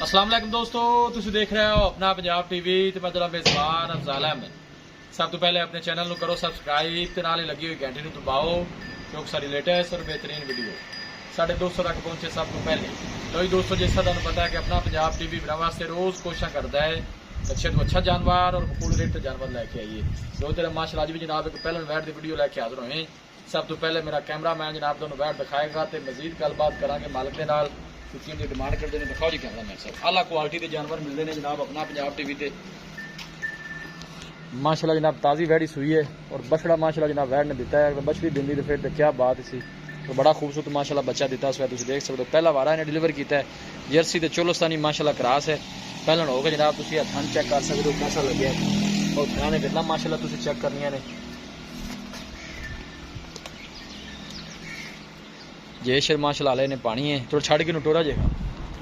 अस्सलाम वालेकुम दोस्तों, तुसीं देख रहे हो अपना पंजाब टीवी ते मैं तेरा मेज़बान अफज़ल अहमद। सब तो पहले अपने चैनल को करो सब्सक्राइब ते नाल लगी हुई घंटी को दबाओ क्योंकि सारी लेटेस्ट और बेहतरीन वीडियो साढ़े दोस्तों तक पहुंचे सब तो पहले। तो दोस्तों जैसा तुहानूं पता है कि अपना पंजाब टीवी बनाने वास्ते रोज़ कोशिश करता है अच्छे तो अच्छा जानवर और मकबूल रेट जानवर लैके आइए। दो तेरा माशाल्लाह अज भी जनाब एक पहले वैट की वीडियो लैके हाजिर होए। सब तो पहले मेरा कैमरा मैन जनाब तुहानूं वैट दिखाएगा तो मजीद गलबात करांगे मालिक के नाल की डिमांड करते हैं। दिखाओ जी कैमरा मैन साहब, आला क्वालिटी के जानवर मिलते हैं जनाब अपना पंजाब टीवी ते। माशाल्लाह जनाब ताज़ी वैड़ी सुई है और बछड़ा माशाल्लाह जनाब वैट ने दिता है। बछड़ी दिंदी तो फिर तो क्या बात सी, तो बड़ा खूबसूरत माशाल्लाह बच्चा दिता है। तुम देख सकते हो पहला वारा इन्हें डिलीवर किया है। जर्सी तो चोलोस्तानी माशाल्लाह क्रॉस है। पहलन हो गया जनाब, तुम हथान चेक कर सकते हो कैसा लगे और थाने कितना माशाल्लाह तुम चेक करनिया ने। जयशर माशाल्लाह आले ने पानी है थोड़ा छड़ के टोरा जे।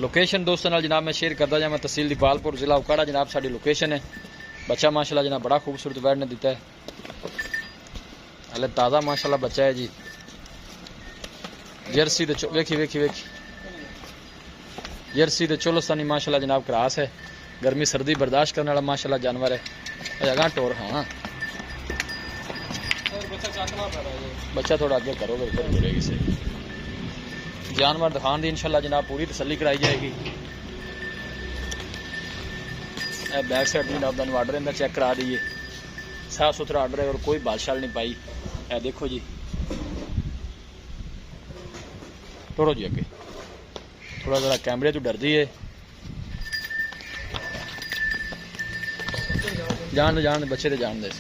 लोकेशन दोस्तों नाल जनाब मैं शेयर करता जा, मैं तहसील दीपालपुर जिला उकाड़ा जनाब साड़ी लोकेशन है। बच्चा माशाल्लाह जनाब बड़ा खूबसूरत वैट ने दिता है। हले ताज़ा माशाल्लाह बच्चा है जी। जर्सी तो वेखी वेखी वेखी जर्सी तो चोलोस्तानी माशाल्लाह जनाब क्रॉस है। गर्मी सर्दी बर्दाश्त करने वाला माशाल्लाह जानवर है। अगा टोर हाँ बच्चा थोड़ा आगे करोगे फिर मिलेगी से जानवर दिखाने की इंशाल्लाह जनाब पूरी तसल्ली कराई जाएगी। बैक साइड जनाब का आर्डर इंदा चेक करा दीजिए, साफ सुथरा आर्डर है और कोई बादशाल नहीं पाई। है देखो जी, तोड़ो जी अगे थोड़ा जरा कैमरे तो डरती है। जान जान बच्चे तो जान दे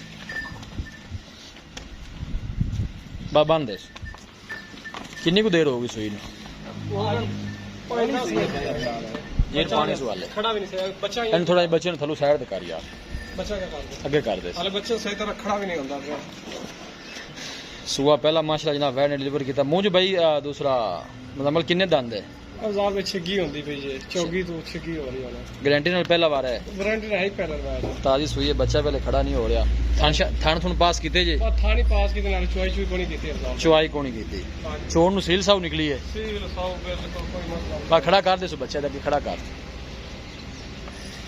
बन दे। किन्नी को देर होगी सुई ने? ये पानी सवाल है खड़ा भी नहीं बच्चा इन थोड़ा बच्चे ने थलो साइड कर यार बच्चा क्या कर आगे कर दे। अरे बच्चा सही तरह खड़ा भी नहीं होता। सुआ पहला माशाल्लाह जनाब वैट ने डिलीवर किया। मुंह जो भाई दूसरा मतलब किन्ने दंद है? अवजार में छिगी होंदी पई है, चौगी तो छिगी हो रही है। गारंटी नाल पहला बार है? गारंटी है ही पहला बार है। ताजी सुई है, बच्चा पहले खड़ा नहीं हो रहा। थान थुन पास कीते जे? थानी पास कीते नाल चुआई चुई कोनी कीती अवजार। चुआई कोनी कीती। चोर नु सील साउ निकली है। सील साउ बिल्कुल कोई मसला बा खड़ा कर दे सो बच्चे दा कि खड़ा कर।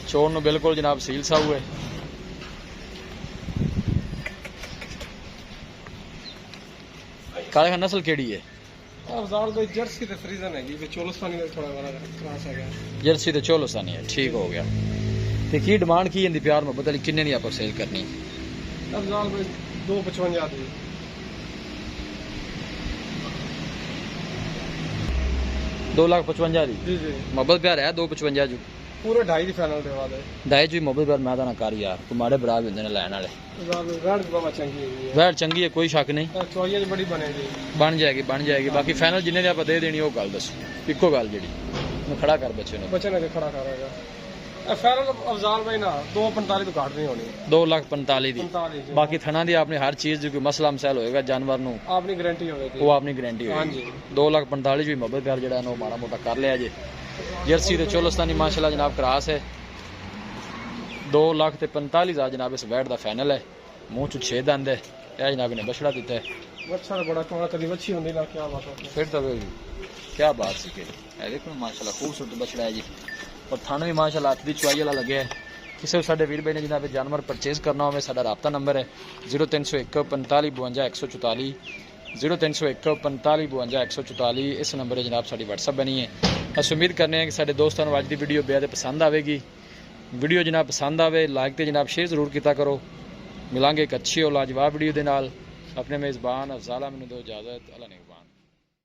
चोर नु बिल्कुल जनाब सील साउ है। काले नस्ल केड़ी है? जर्सी तो फ्रीजन है, चोलोस्तानी में थोड़ा बड़ा क्रॉस है। जर्सी तो चोलोस्तानी है, ठीक हो गया। तो की डिमांड की इंदी प्यार मोहब्बत वाली किन्ने दी आप सेल करनी? अफजाल भाई 255 दी 2,55,000 दी। जी जी मोहब्बत प्यार है 255 जो पूरे 2.5 दी फाइनल देवा दे। 2.5 जी मोहब्बत प्यार मैं ना कर यार, तू माड़े बरा भी होंदे ने लैन वाले। वैट चंगी है कोई शक नहीं, बड़ी बन जाएगी। बाकी फाइनल जिन्हें आप दे देनी वो गल दसो, इको गल जी खड़ा कर बच्चे ने खड़ा करेगा। फाइनल अफजाल भाई ना 245 तो घट नहीं होनी, 2,45,000 दी। बाकी थना दी आपने हर चीज जो कोई मसला मसैल होएगा जानवर नु अपनी गारंटी होगी, वो अपनी गारंटी होगी। 2,45,000 भी मोहब्बत प्यार जड़ा नो माड़ा मोटा कर लिया जे। जर्सी तो चोलोस्तानी माशाल्लाह जनाब क्रॉस है। 2,45,000 जनाब इस वैट का फाइनल है। मुंह चु 6 दंद है। क्या जनाब ने बछड़ा दिता है। बछड़ा बड़ा कमाल कदी बच्ची होंदी ना, क्या बात है फिर तो क्या बात सी के है। देखो माशाल्लाह खूबसूरत बछड़ा है जी और थान भी माशाल्लाह हाथ दी चुआई वाला लगे है। किसी को साडे वीर भाई ने जनाब जानवर परचेज करना हो साडा राब्ता नंबर है 0301 45 52 144 0301 45 52 144। इस नंबर पर जनाब साड़ी व्हाट्सअप बनी है। अस उम्मीद करने हैं कि साडे दोस्तों को अज की वीडियो बेहद पसंद आएगी। वीडियो जनाब पसंद आए लाइक तो जनाब शेयर जरूर किया करो। मिलांगे एक अच्छी और लाजवाब वीडियो के नाल। अपने मेज़बान अफज़ल अहमद दो इजाज़त। अल्लाह ने